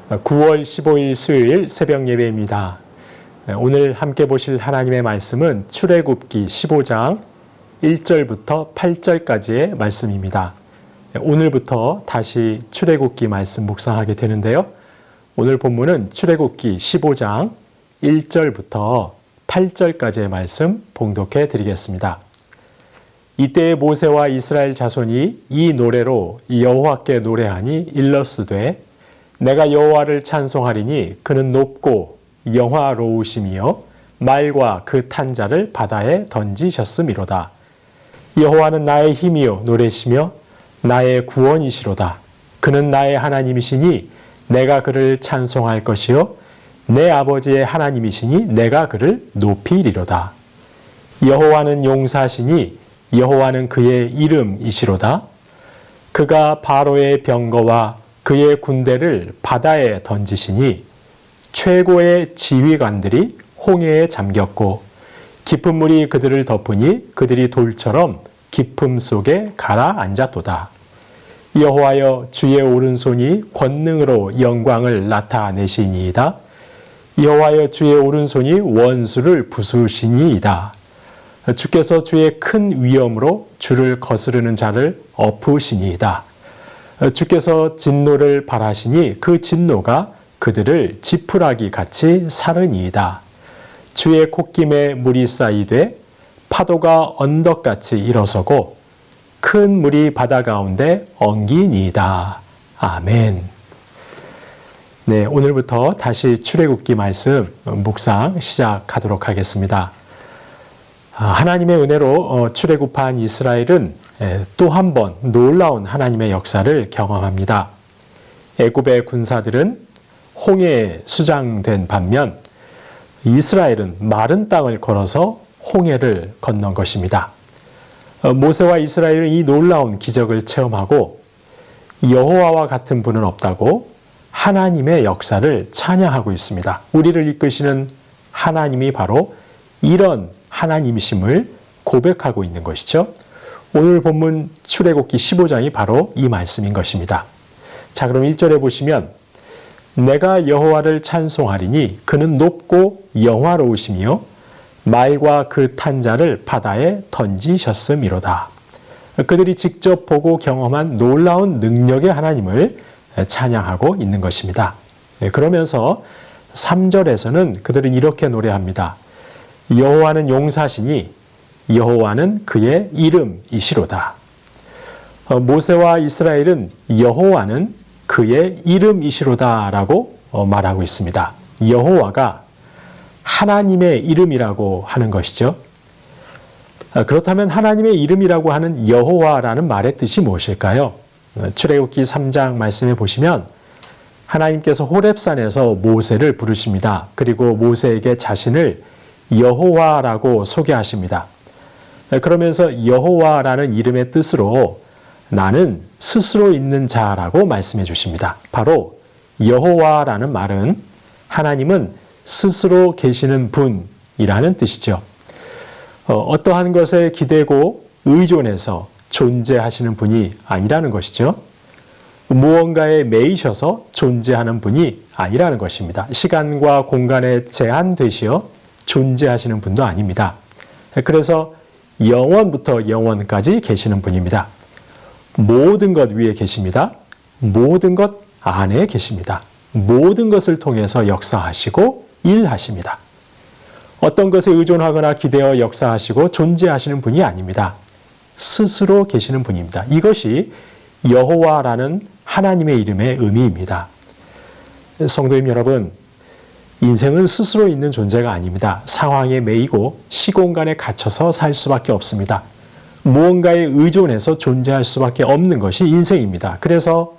9월 15일 수요일 새벽 예배입니다. 오늘 함께 보실 하나님의 말씀은 출애굽기 15장 1절부터 8절까지의 말씀입니다. 오늘부터 다시 출애굽기 말씀 묵상하게 되는데요. 오늘 본문은 출애굽기 15장 1절부터 8절까지의 말씀 봉독해 드리겠습니다. 이때 모세와 이스라엘 자손이 이 노래로 여호와께 노래하니 일러스되 내가 여호와를 찬송하리니 그는 높고 영화로우심이요 말과 그 탄자를 바다에 던지셨음이로다. 여호와는 나의 힘이요 노래시며 나의 구원이시로다. 그는 나의 하나님이시니 내가 그를 찬송할 것이요 내 아버지의 하나님이시니 내가 그를 높이리로다. 여호와는 용사시니 여호와는 그의 이름이시로다. 그가 바로의 병거와 그의 군대를 바다에 던지시니 최고의 지휘관들이 홍해에 잠겼고 깊은 물이 그들을 덮으니 그들이 돌처럼 깊음 속에 가라앉았도다. 여호와여 주의 오른손이 권능으로 영광을 나타내시니이다. 여호와여 주의 오른손이 원수를 부수시니이다. 주께서 주의 큰 위엄으로 주를 거스르는 자를 엎으시니이다. 주께서 진노를 발하시니 그 진노가 그들을 지푸라기 같이 사르니이다. 주의 콧김에 물이 쌓이되 파도가 언덕같이 일어서고 큰 물이 바다 가운데 엉기니이다. 아멘. 네, 오늘부터 다시 출애굽기 말씀 묵상 시작하도록 하겠습니다. 하나님의 은혜로 출애굽한 이스라엘은 또 한 번 놀라운 하나님의 역사를 경험합니다. 애굽의 군사들은 홍해에 수장된 반면 이스라엘은 마른 땅을 걸어서 홍해를 건넌 것입니다. 모세와 이스라엘은 이 놀라운 기적을 체험하고 여호와와 같은 분은 없다고 하나님의 역사를 찬양하고 있습니다. 우리를 이끄시는 하나님이 바로 이런 하나님이심을 고백하고 있는 것이죠. 오늘 본문 출애굽기 15장이 바로 이 말씀인 것입니다. 자, 그럼 1절에 보시면 내가 여호와를 찬송하리니 그는 높고 영화로우시며 말과 그 탄자를 바다에 던지셨음이로다. 그들이 직접 보고 경험한 놀라운 능력의 하나님을 찬양하고 있는 것입니다. 그러면서 3절에서는 그들은 이렇게 노래합니다. 여호와는 용사시니 여호와는 그의 이름이시로다. 모세와 이스라엘은 여호와는 그의 이름이시로다라고 말하고 있습니다. 여호와가 하나님의 이름이라고 하는 것이죠. 그렇다면 하나님의 이름이라고 하는 여호와라는 말의 뜻이 무엇일까요? 출애굽기 3장 말씀에 보시면 하나님께서 호렙산에서 모세를 부르십니다. 그리고 모세에게 자신을 여호와라고 소개하십니다. 그러면서 여호와라는 이름의 뜻으로 나는 스스로 있는 자라고 말씀해 주십니다. 바로 여호와라는 말은 하나님은 스스로 계시는 분이라는 뜻이죠. 어떠한 것에 기대고 의존해서 존재하시는 분이 아니라는 것이죠. 무언가에 매이셔서 존재하는 분이 아니라는 것입니다. 시간과 공간에 제한되시어 존재하시는 분도 아닙니다. 그래서 영원부터 영원까지 계시는 분입니다. 모든 것 위에 계십니다. 모든 것 안에 계십니다. 모든 것을 통해서 역사하시고 일하십니다. 어떤 것에 의존하거나 기대어 역사하시고 존재하시는 분이 아닙니다. 스스로 계시는 분입니다. 이것이 여호와라는 하나님의 이름의 의미입니다. 성도님 여러분, 인생은 스스로 있는 존재가 아닙니다. 상황에 매이고 시공간에 갇혀서 살 수밖에 없습니다. 무언가에 의존해서 존재할 수밖에 없는 것이 인생입니다. 그래서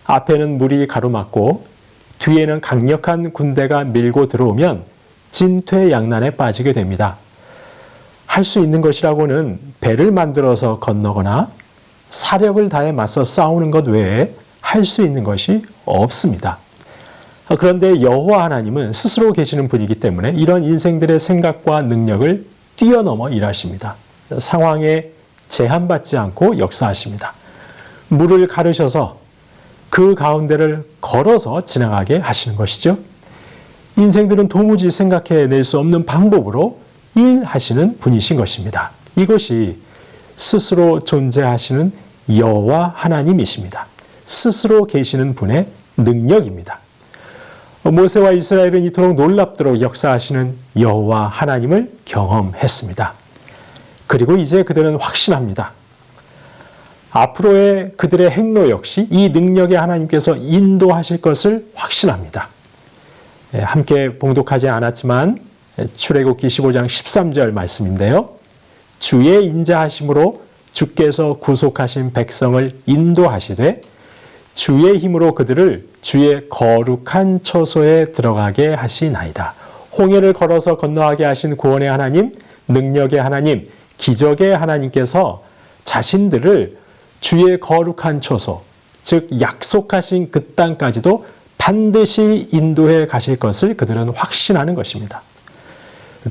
앞에는 물이 가로막고 뒤에는 강력한 군대가 밀고 들어오면 진퇴양난에 빠지게 됩니다. 할 수 있는 것이라고는 배를 만들어서 건너거나 사력을 다해 맞서 싸우는 것 외에 할 수 있는 것이 없습니다. 그런데 여호와 하나님은 스스로 계시는 분이기 때문에 이런 인생들의 생각과 능력을 뛰어넘어 일하십니다. 상황에 제한받지 않고 역사하십니다. 물을 가르셔서 그 가운데를 걸어서 지나가게 하시는 것이죠. 인생들은 도무지 생각해낼 수 없는 방법으로 일하시는 분이신 것입니다. 이것이 스스로 존재하시는 여호와 하나님이십니다. 스스로 계시는 분의 능력입니다. 모세와 이스라엘은 이토록 놀랍도록 역사하시는 여호와 하나님을 경험했습니다. 그리고 이제 그들은 확신합니다. 앞으로의 그들의 행로 역시 이 능력의 하나님께서 인도하실 것을 확신합니다. 함께 봉독하지 않았지만 출애굽기 15장 13절 말씀인데요. 주의 인자하심으로 주께서 구속하신 백성을 인도하시되 주의 힘으로 그들을 주의 거룩한 처소에 들어가게 하시나이다. 홍해를 걸어서 건너가게 하신 구원의 하나님, 능력의 하나님, 기적의 하나님께서 자신들을 주의 거룩한 처소, 즉 약속하신 그 땅까지도 반드시 인도해 가실 것을 그들은 확신하는 것입니다.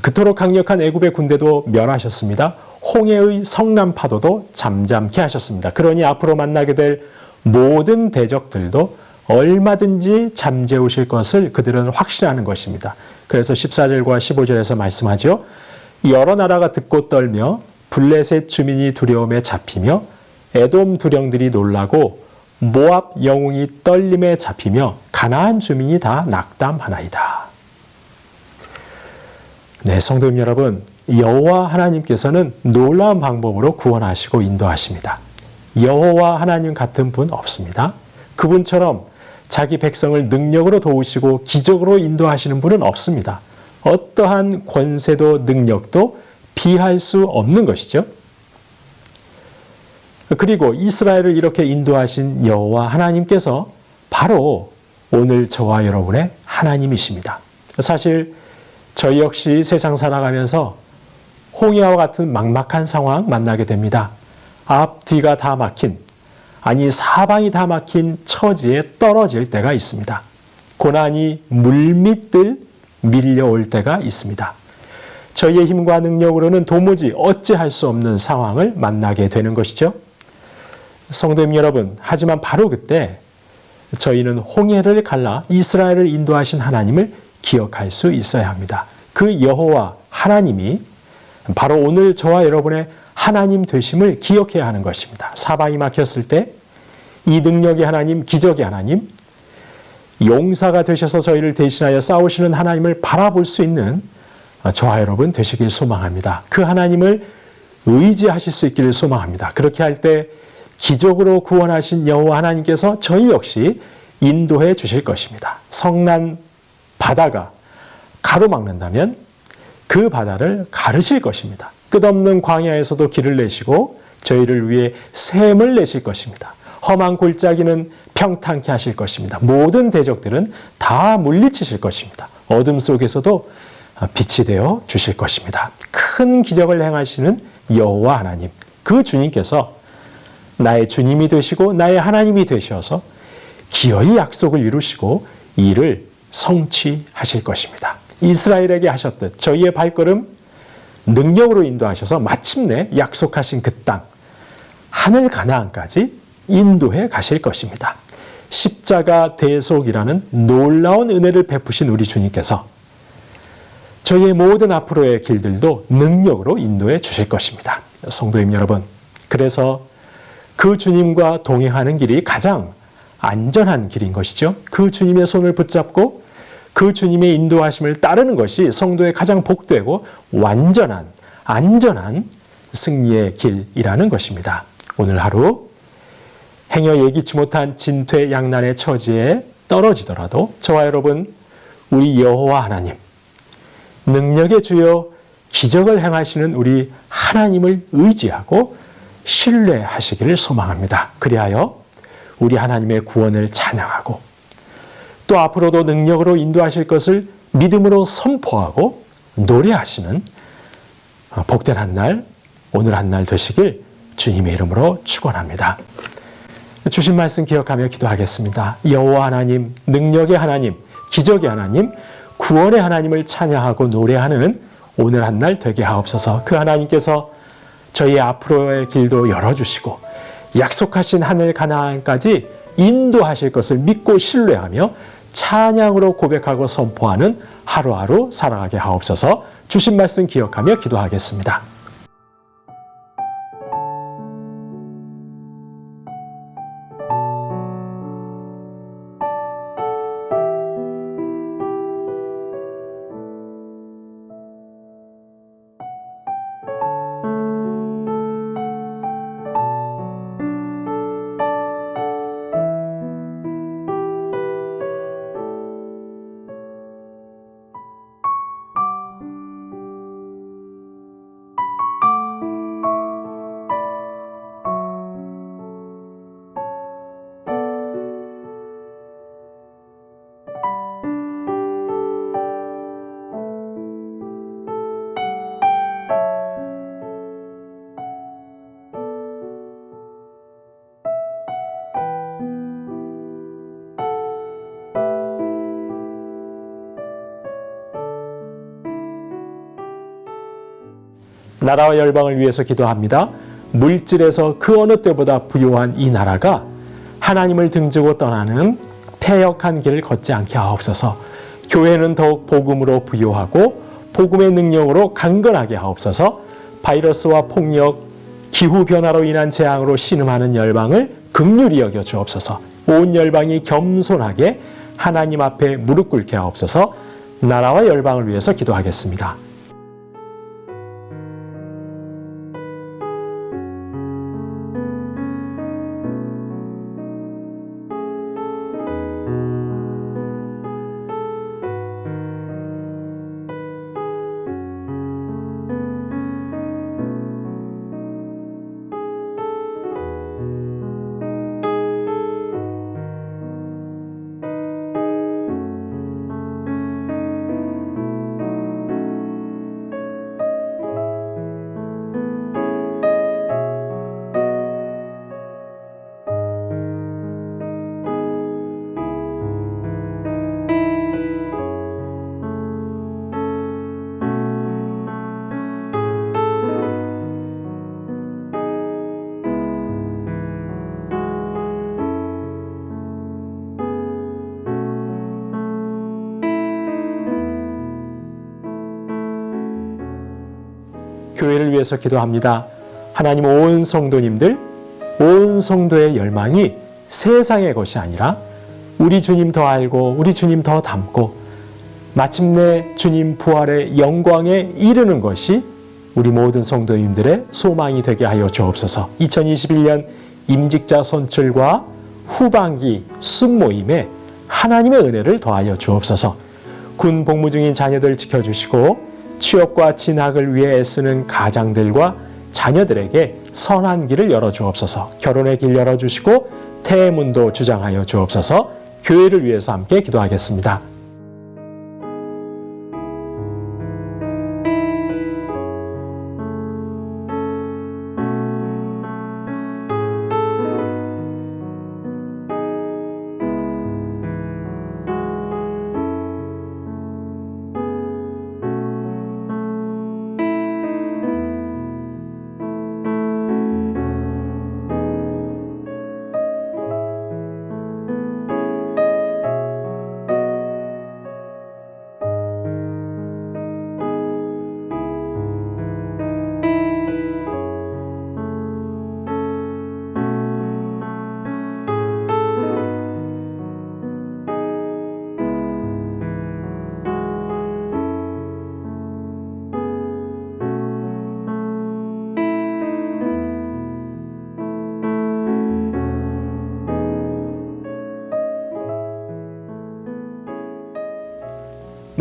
그토록 강력한 애굽의 군대도 멸하셨습니다. 홍해의 성난 파도도 잠잠케 하셨습니다. 그러니 앞으로 만나게 될 모든 대적들도 얼마든지 잠재우실 것을 그들은 확신하는 것입니다. 그래서 14절과 15절에서 말씀하죠. 여러 나라가 듣고 떨며 블레셋 주민이 두려움에 잡히며 에돔 두령들이 놀라고 모압 영웅이 떨림에 잡히며 가나안 주민이 다 낙담하나이다. 네, 성도님 여러분, 여호와 하나님께서는 놀라운 방법으로 구원하시고 인도하십니다. 여호와 하나님 같은 분 없습니다. 그분처럼 자기 백성을 능력으로 도우시고 기적으로 인도하시는 분은 없습니다. 어떠한 권세도 능력도 비할 수 없는 것이죠. 그리고 이스라엘을 이렇게 인도하신 여호와 하나님께서 바로 오늘 저와 여러분의 하나님이십니다. 사실 저희 역시 세상 살아가면서 홍해와 같은 막막한 상황 만나게 됩니다. 앞, 뒤가 다 막힌, 아니 사방이 다 막힌 처지에 떨어질 때가 있습니다. 고난이 물밀듯 밀려올 때가 있습니다. 저희의 힘과 능력으로는 도무지 어찌할 수 없는 상황을 만나게 되는 것이죠. 성도님 여러분, 하지만 바로 그때 저희는 홍해를 갈라 이스라엘을 인도하신 하나님을 기억할 수 있어야 합니다. 그 여호와 하나님이 바로 오늘 저와 여러분의 하나님 되심을 기억해야 하는 것입니다. 사방이 막혔을 때 이 능력의 하나님, 기적의 하나님, 용사가 되셔서 저희를 대신하여 싸우시는 하나님을 바라볼 수 있는 저와 여러분 되시길 소망합니다. 그 하나님을 의지하실 수 있기를 소망합니다. 그렇게 할 때 기적으로 구원하신 여호와 하나님께서 저희 역시 인도해 주실 것입니다. 성난 바다가 가로막는다면 그 바다를 가르실 것입니다. 끝없는 광야에서도 길을 내시고 저희를 위해 샘을 내실 것입니다. 험한 골짜기는 평탄케 하실 것입니다. 모든 대적들은 다 물리치실 것입니다. 어둠 속에서도 빛이 되어 주실 것입니다. 큰 기적을 행하시는 여호와 하나님, 그 주님께서 나의 주님이 되시고 나의 하나님이 되셔서 기어이 약속을 이루시고 이를 성취하실 것입니다. 이스라엘에게 하셨듯 저희의 발걸음 능력으로 인도하셔서 마침내 약속하신 그 땅, 하늘 가나안까지 인도해 가실 것입니다. 십자가 대속이라는 놀라운 은혜를 베푸신 우리 주님께서 저희의 모든 앞으로의 길들도 능력으로 인도해 주실 것입니다. 성도님 여러분, 그래서 그 주님과 동행하는 길이 가장 안전한 길인 것이죠. 그 주님의 손을 붙잡고 그 주님의 인도하심을 따르는 것이 성도의 가장 복되고 완전한, 안전한 승리의 길이라는 것입니다. 오늘 하루 행여 예기치 못한 진퇴양난의 처지에 떨어지더라도 저와 여러분, 우리 여호와 하나님, 능력의 주여 기적을 행하시는 우리 하나님을 의지하고 신뢰하시기를 소망합니다. 그리하여 우리 하나님의 구원을 찬양하고 또 앞으로도 능력으로 인도하실 것을 믿음으로 선포하고 노래하시는 복된 한 날, 오늘 한 날 되시길 주님의 이름으로 축원합니다. 주신 말씀 기억하며 기도하겠습니다. 여호와 하나님, 능력의 하나님, 기적의 하나님, 구원의 하나님을 찬양하고 노래하는 오늘 한 날 되게 하옵소서. 그 하나님께서 저희 앞으로의 길도 열어주시고 약속하신 하늘 가나안까지 인도하실 것을 믿고 신뢰하며 찬양으로 고백하고 선포하는 하루하루 살아가게 하옵소서. 주신 말씀 기억하며 기도하겠습니다. 나라와 열방을 위해서 기도합니다. 물질에서 그 어느 때보다 부유한 이 나라가 하나님을 등지고 떠나는 패역한 길을 걷지 않게 하옵소서. 교회는 더욱 복음으로 부유하고 복음의 능력으로 강건하게 하옵소서. 바이러스와 폭력, 기후변화로 인한 재앙으로 신음하는 열방을 긍휼히 여겨 주옵소서. 온 열방이 겸손하게 하나님 앞에 무릎 꿇게 하옵소서. 나라와 열방을 위해서 기도하겠습니다. 교회를 위해서 기도합니다. 하나님, 온 성도님들, 온 성도의 열망이 세상의 것이 아니라 우리 주님 더 알고 우리 주님 더 닮고 마침내 주님 부활의 영광에 이르는 것이 우리 모든 성도님들의 소망이 되게 하여 주옵소서. 2021년 임직자 선출과 후반기 순모임에 하나님의 은혜를 더하여 주옵소서. 군 복무 중인 자녀들 지켜주시고 취업과 진학을 위해 애쓰는 가장들과 자녀들에게 선한 길을 열어주옵소서. 결혼의 길 열어주시고 태문도 주장하여 주옵소서. 교회를 위해서 함께 기도하겠습니다.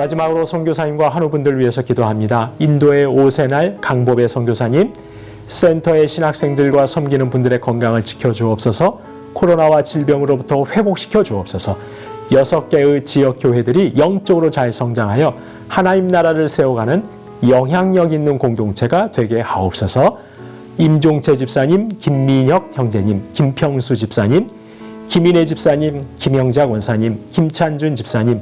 마지막으로 선교사님과 한우분들 위해서 기도합니다. 인도의 오세날 강보배 선교사님, 센터의 신학생들과 섬기는 분들의 건강을 지켜주옵소서. 코로나와 질병으로부터 회복시켜 주옵소서. 6개의 지역 교회들이 영적으로 잘 성장하여 하나님 나라를 세워가는 영향력 있는 공동체가 되게 하옵소서. 임종채 집사님, 김민혁 형제님, 김평수 집사님, 김인혜 집사님, 김영자 권사님, 김찬준 집사님,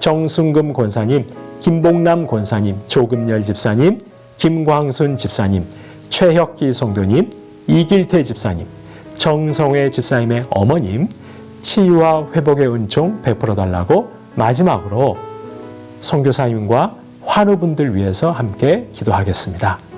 정순금 권사님, 김봉남 권사님, 조금열 집사님, 김광순 집사님, 최혁기 성도님, 이길태 집사님, 정성회 집사님의 어머님, 치유와 회복의 은총 베풀어 달라고 마지막으로 선교사님과 환우분들 위해서 함께 기도하겠습니다.